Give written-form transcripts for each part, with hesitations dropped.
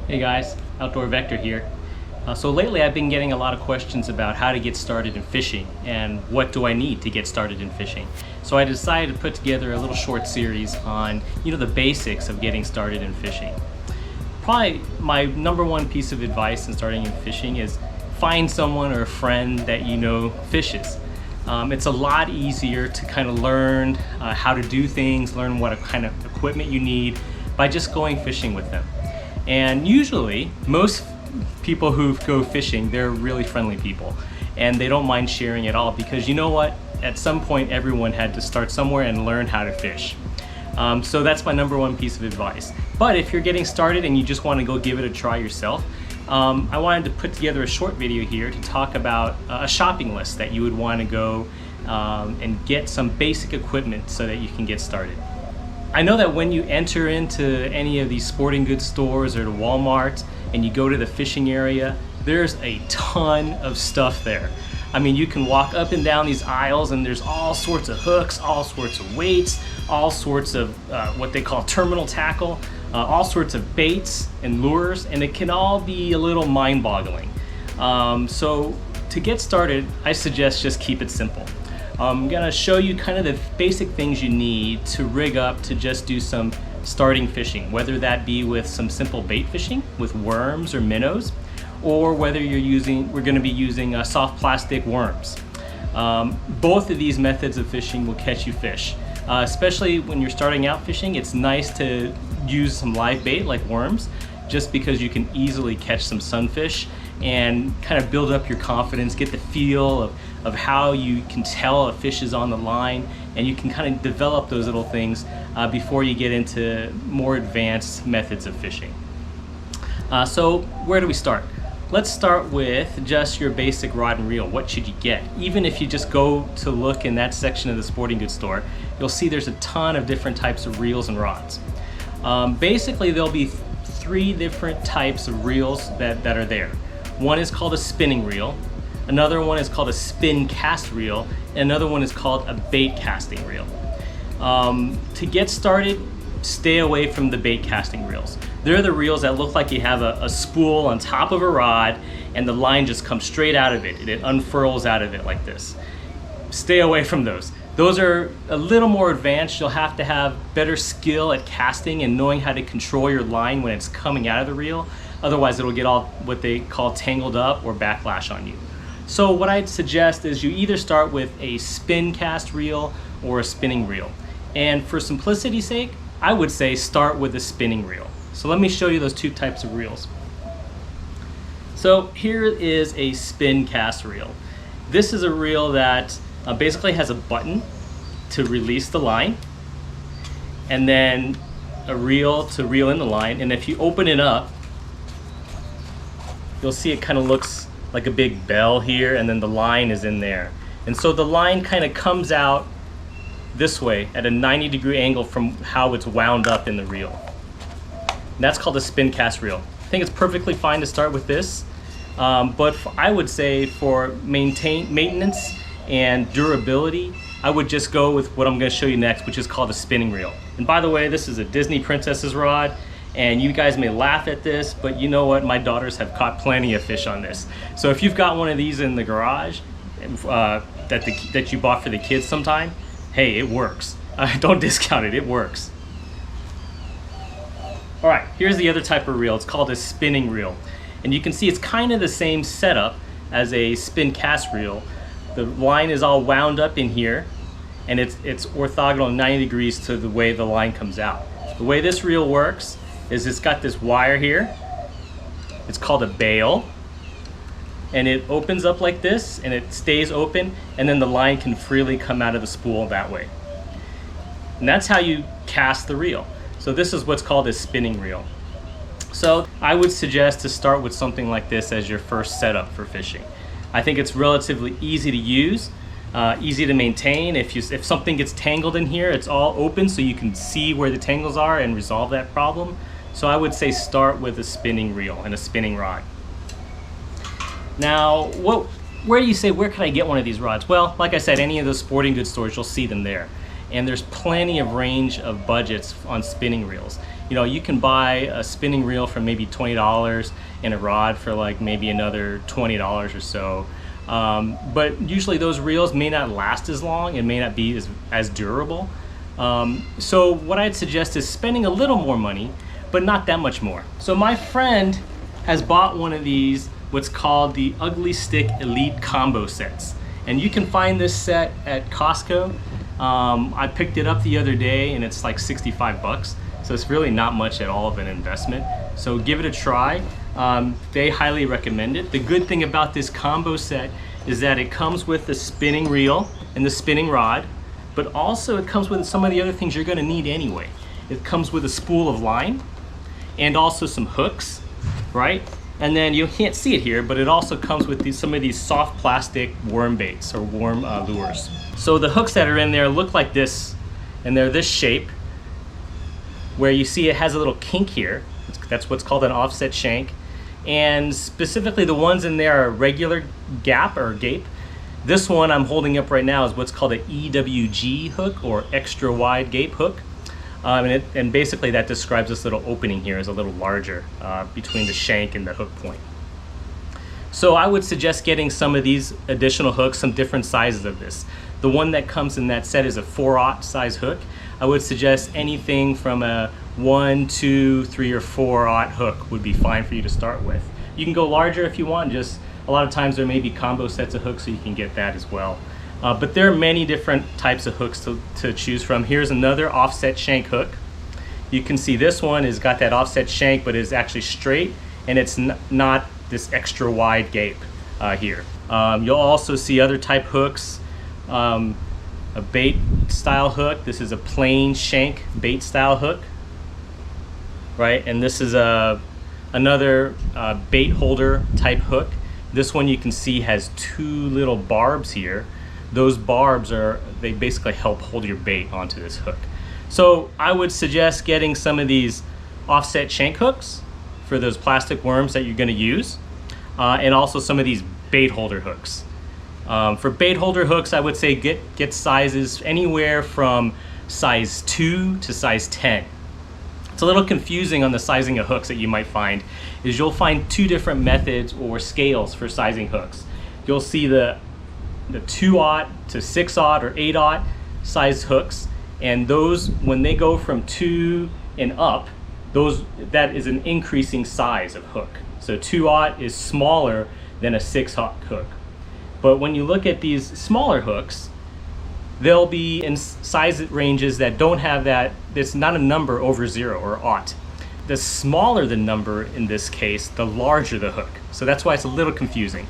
Hey guys, OutdoorVector here. So lately I've been getting a lot of questions about how to get started in fishing and what do I need to get started in fishing. So I decided to put together a little short series on, the basics of getting started in fishing. Probably my number one piece of advice in starting in fishing is find someone or a friend that you know fishes. It's a lot easier to kind of learn how to do things, learn what kind of equipment you need by just going fishing with them. And usually, most people who go fishing, they're really friendly people and they don't mind sharing at all because you know what? At some point, everyone had to start somewhere and learn how to fish. So that's my number one piece of advice. But if you're getting started and you just want to go give it a try yourself, I wanted to put together a short video here to talk about a shopping list that you would want to go and get some basic equipment so that you can get started. I know that when you enter into any of these sporting goods stores or to Walmart and you go to the fishing area, there's a ton of stuff there. I mean, you can walk up and down these aisles and there's all sorts of hooks, all sorts of weights, all sorts of what they call terminal tackle, all sorts of baits and lures, and it can all be a little mind-boggling. So to get started, I suggest just keep it simple. I'm gonna show you kind of the basic things you need to rig up to just do some starting fishing, whether that be with some simple bait fishing with worms or minnows, or whether we're gonna be using soft plastic worms. Both of these methods of fishing will catch you fish. Especially when you're starting out fishing, it's nice to use some live bait like worms, just because you can easily catch some sunfish and kind of build up your confidence, get the feel of how you can tell a fish is on the line, and you can kind of develop those little things before you get into more advanced methods of fishing. So where do we start? Let's start with just your basic rod and reel. What should you get? Even if you just go to look in that section of the sporting goods store, you'll see there's a ton of different types of reels and rods. Basically, there'll be three different types of reels that are there. One is called a spinning reel, another one is called a spin cast reel, and another one is called a bait casting reel. To get started, stay away from the bait casting reels. They're the reels that look like you have a spool on top of a rod and the line just comes straight out of it and it unfurls out of it like this. Stay away from those. Those are a little more advanced. You'll have to have better skill at casting and knowing how to control your line when it's coming out of the reel. Otherwise, it'll get all what they call tangled up or backlash on you. So what I'd suggest is you either start with a spin cast reel or a spinning reel. And for simplicity's sake, I would say start with a spinning reel. So let me show you those two types of reels. So here is a spin cast reel. This is a reel that basically has a button to release the line, and then a reel to reel in the line. And if you open it up, you'll see it kind of looks like a big bell here, and then the line is in there. And so the line kind of comes out this way at a 90-degree angle from how it's wound up in the reel. And that's called a spin cast reel. I think it's perfectly fine to start with this, but I would say for maintenance and durability, I would just go with what I'm going to show you next, which is called a spinning reel. And by the way, this is a Disney princess's rod, and you guys may laugh at this, but you know what? My daughters have caught plenty of fish on this. So if you've got one of these in the garage that you bought for the kids sometime, hey, it works. Don't discount it, it works. All right, here's the other type of reel. It's called a spinning reel. And you can see it's kind of the same setup as a spin cast reel. The line is all wound up in here, and it's orthogonal 90 degrees to the way the line comes out. The way this reel works is it's got this wire here. It's called a bail, and it opens up like this, and it stays open, and then the line can freely come out of the spool that way. And that's how you cast the reel. So this is what's called a spinning reel. So I would suggest to start with something like this as your first setup for fishing. I think it's relatively easy to use, easy to maintain. If something gets tangled in here, it's all open so you can see where the tangles are and resolve that problem. So I would say start with a spinning reel and a spinning rod. Now, where do you say, where can I get one of these rods? Well, like I said, any of those sporting goods stores, you'll see them there. And there's plenty of range of budgets on spinning reels. You know, you can buy a spinning reel for maybe $20 and a rod for like maybe another $20 or so. But usually those reels may not last as long and may not be as durable. So what I'd suggest is spending a little more money, but not that much more. So my friend has bought one of these, what's called the Ugly Stick Elite Combo Sets. And you can find this set at Costco. I picked it up the other day and it's like 65 bucks. So it's really not much at all of an investment. So give it a try. They highly recommend it. The good thing about this combo set is that it comes with the spinning reel and the spinning rod, but also it comes with some of the other things you're gonna need anyway. It comes with a spool of line and also some hooks, right? And then you can't see it here, but it also comes with some of these soft plastic worm baits or worm lures. So the hooks that are in there look like this, and they're this shape, where you see it has a little kink here. That's what's called an offset shank. And specifically the ones in there are regular gap or gape. This one I'm holding up right now is what's called an EWG hook, or extra wide gape hook. And basically that describes this little opening here as a little larger between the shank and the hook point. So I would suggest getting some of these additional hooks, some different sizes of this. The one that comes in that set is a 4/0 size hook. I would suggest anything from a 1, 2, 3, or 4/0 hook would be fine for you to start with. You can go larger if you want. Just a lot of times there may be combo sets of hooks, so you can get that as well. But there are many different types of hooks to choose from. Here's another offset shank hook. You can see this one has got that offset shank, but is actually straight, and it's not this extra wide gape here. You'll also see other type hooks. A bait style hook. This is a plain shank bait style hook, right? And this is another bait holder type hook. This one you can see has 2 little barbs here. Those barbs they basically help hold your bait onto this hook. So I would suggest getting some of these offset shank hooks for those plastic worms that you're going to use, and also some of these bait holder hooks. For bait holder hooks, I would say get sizes anywhere from size 2 to size 10. It's a little confusing on the sizing of hooks that you might find, is you'll find 2 different methods or scales for sizing hooks. You'll see the 2/0 to 6/0 or 8/0 size hooks, and those, when they go from 2 and up, that is an increasing size of hook. So 2/0 is smaller than a 6/0 hook. But when you look at these smaller hooks, they'll be in size ranges that don't have that, it's not a number over 0 or 0. The smaller the number in this case, the larger the hook. So that's why it's a little confusing.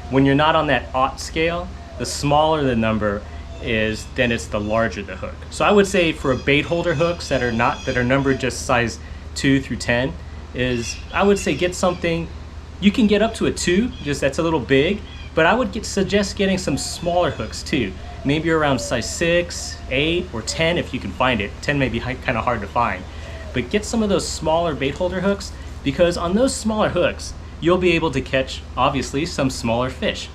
When you're not on that 0 scale, the smaller the number is, then it's the larger the hook. So I would say for bait holder hooks that are numbered just size 2 through 10, I would say get something, you can get up to a 2, just that's a little big, but I would suggest getting some smaller hooks too. Maybe around size 6, 8, or 10 if you can find it. 10 may be kind of hard to find. But get some of those smaller bait holder hooks, because on those smaller hooks, you'll be able to catch, obviously, some smaller fish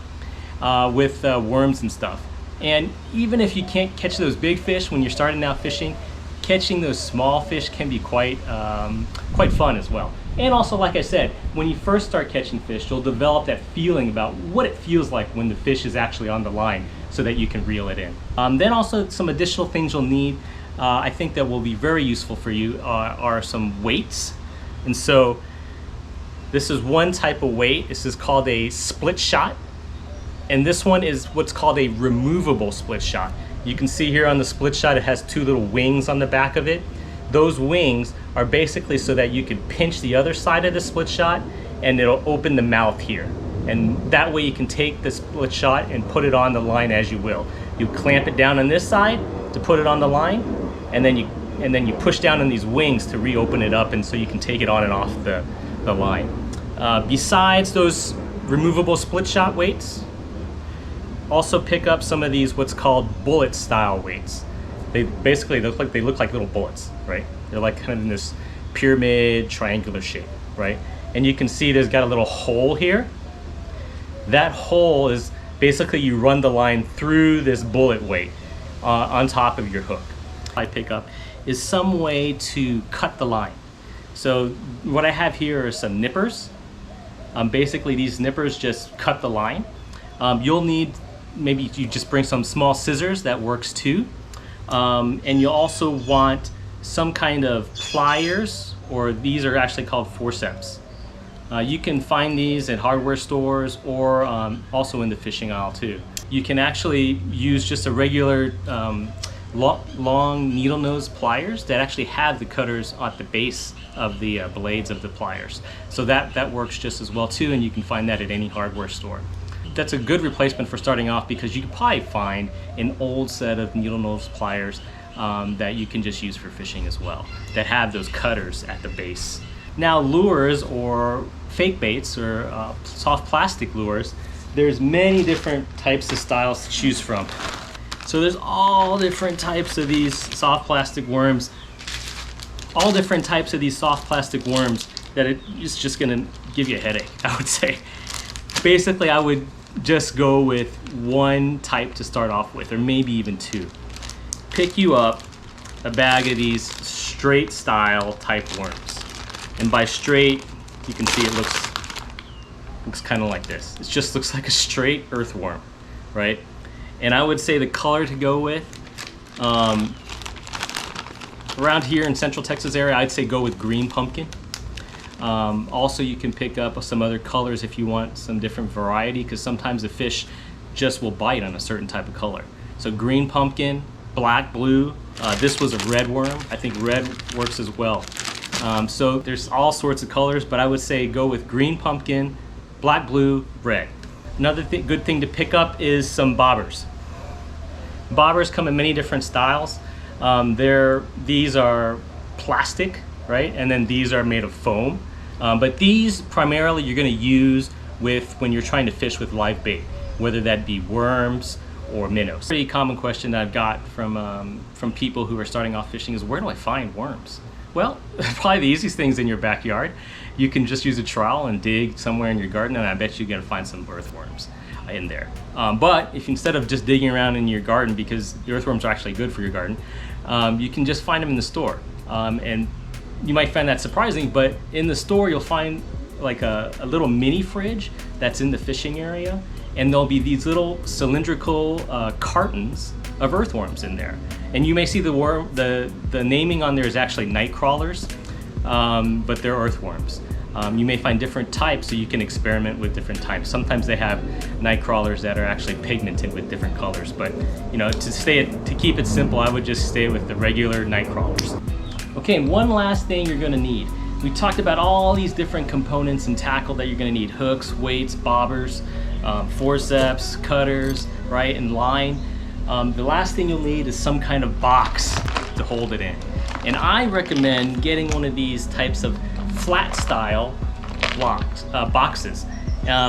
with worms and stuff. And even if you can't catch those big fish when you're starting out fishing, catching those small fish can be quite fun as well. And also, like I said, when you first start catching fish, you'll develop that feeling about what it feels like when the fish is actually on the line, so that you can reel it in. Then also some additional things you'll need, I think that will be very useful for you, are some weights. And so this is one type of weight. This is called a split shot. And this one is what's called a removable split shot. You can see here on the split shot, it has 2 little wings on the back of it. Those wings are basically so that you can pinch the other side of the split shot and it'll open the mouth here. And that way you can take the split shot and put it on the line as you will. You clamp it down on this side to put it on the line, and then you push down on these wings to reopen it up, and so you can take it on and off the line. Besides those removable split shot weights, also pick up some of these what's called bullet style weights. They basically look like little bullets, right? They're like kind of in this pyramid triangular shape, right? And you can see there's got a little hole here. That hole is basically you run the line through this bullet weight on top of your hook. I pick up is some way to cut the line. So what I have here are some nippers. Basically these nippers just cut the line. You'll need, maybe you just bring some small scissors, that works too. And you'll also want some kind of pliers, or these are actually called forceps. You can find these at hardware stores or also in the fishing aisle too. You can actually use just a regular long needle nose pliers that actually have the cutters at the base of the blades of the pliers. So that works just as well too, and you can find that at any hardware store. That's a good replacement for starting off, because you can probably find an old set of needle nose pliers that you can just use for fishing as well, that have those cutters at the base. Now lures or fake baits or soft plastic lures, there's many different types of styles to choose from. So there's all different types of these soft plastic worms, that it's just gonna give you a headache, I would say. Basically, I would just go with one type to start off with, or maybe even two. Pick you up a bag of these straight style type worms. And by straight, you can see it looks kind of like this. It just looks like a straight earthworm, right? And I would say the color to go with, around here in Central Texas area, I'd say go with green pumpkin. Also, you can pick up some other colors if you want some different variety, because sometimes the fish just will bite on a certain type of color. So green pumpkin, black, blue. This was a red worm. I think red works as well. So there's all sorts of colors, but I would say go with green pumpkin, black, blue, red. Another good thing to pick up is some bobbers. Bobbers come in many different styles. These are plastic, right? And then these are made of foam. But these primarily you're going to use when you're trying to fish with live bait, whether that be worms or minnows. A pretty common question that I've got from people who are starting off fishing is, where do I find worms? Well, probably the easiest thing's in your backyard. You can just use a trowel and dig somewhere in your garden, and I bet you're gonna find some earthworms in there. But if instead of just digging around in your garden, because the earthworms are actually good for your garden, you can just find them in the store. And you might find that surprising, but in the store you'll find like a little mini fridge that's in the fishing area, and there'll be these little cylindrical cartons of earthworms in there. And you may see the naming on there is actually Nightcrawlers, but they're earthworms. You may find different types, so you can experiment with different types. Sometimes they have Nightcrawlers that are actually pigmented with different colors, but you know, to keep it simple, I would just stay with the regular Nightcrawlers. Okay, and one last thing you're gonna need. We talked about all these different components and tackle that you're gonna need: hooks, weights, bobbers, forceps, cutters, right, and line. The last thing you'll need is some kind of box to hold it in. And I recommend getting one of these types of flat style boxes.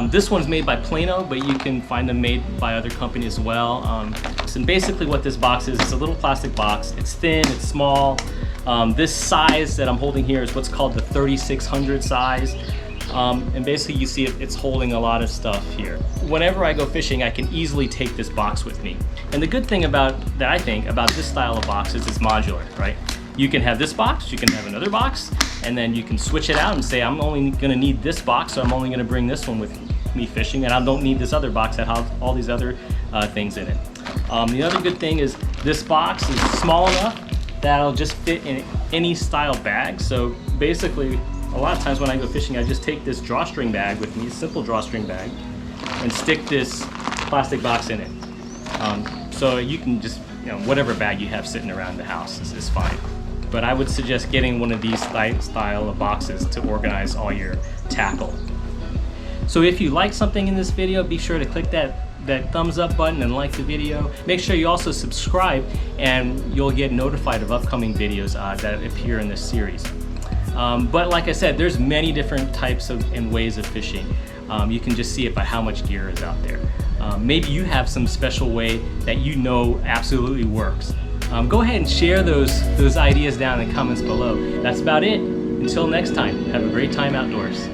This one's made by Plano, but you can find them made by other companies as well. So basically what this box is, it's a little plastic box. It's thin, it's small. This size that I'm holding here is what's called the 3600 size. And basically you see it's holding a lot of stuff here. Whenever I go fishing, I can easily take this box with me. And the good thing about this style of boxes is modular, right? You can have this box, you can have another box, and then you can switch it out and say, I'm only gonna need this box, so I'm only gonna bring this one with me fishing, and I don't need this other box that has all these other things in it. The other good thing is this box is small enough that it'll just fit in any style bag. So basically, a lot of times when I go fishing, I just take this drawstring bag with me, a simple drawstring bag, and stick this plastic box in it. So you can just, whatever bag you have sitting around the house is fine. But I would suggest getting one of these style of boxes to organize all your tackle. So if you like something in this video, be sure to click that thumbs up button and like the video. Make sure you also subscribe, and you'll get notified of upcoming videos that appear in this series. But like I said, there's many different types and ways of fishing. You can just see it by how much gear is out there. Maybe you have some special way that you know absolutely works. Go ahead and share those ideas down in the comments below. That's about it. Until next time, have a great time outdoors.